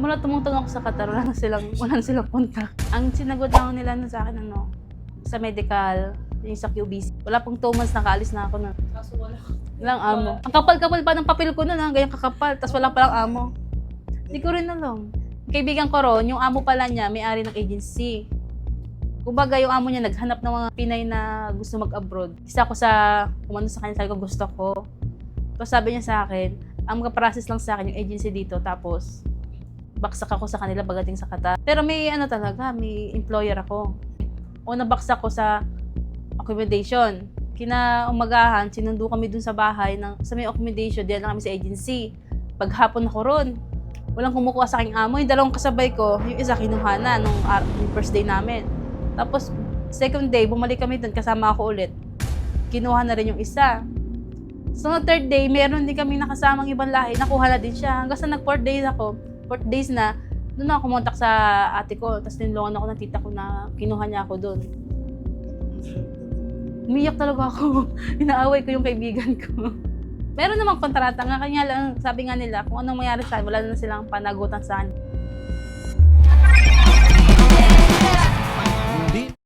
Simula tumungtong ako sa Qatar, wala na silang contact. Ang sinagot lang nila nun sa akin, sa medical, yung sa QBC. Wala pong 2 months nakaalis na ako nun. Kaso wala. Walang amo. Ang kapal-kapal pa ng papel ko nun, ganyan kakapal, tapos wala palang amo. Hindi ko rin alam. Kaibigan ko ron, yung amo pala niya, may-ari ng agency. Kumbaga yung amo niya naghanap ng mga Pinay na gusto mag-abroad. Isa ako kumano sa kanya, sabi ko gusto ko. Tapos sabi niya sa akin, ang mga-process lang sa akin yung agency dito, tapos baksak ako sa kanila pagdating sa Qatar. Pero may may employer ako. Una baksak ko sa accommodation. Kinaumagahan, sinundo kami dun sa bahay, sa may accommodation, diyan lang kami sa agency. Paghapon ako ron, walang kumukuha sa aking amo. Yung 2 kasabay ko, yung isa kinuha na nung first day namin. Tapos, second day, bumalik kami dun, kasama ako ulit. Kinuha na rin yung isa. So, no 3rd day, meron din kami nakasamang ibang lahi, nakuha na din siya. Hanggang sa nag-4th days na, doon ako kumontak sa ate ko, tapos tinulungan ako ng tita ko na kinuha niya ako doon. Umiyak talaga ako. Inaaway ko yung kaibigan ko. Meron namang kontrata nga, kanya lang, sabi nga nila, kung anong mangyari sa akin, wala na silang panagutan sa akin.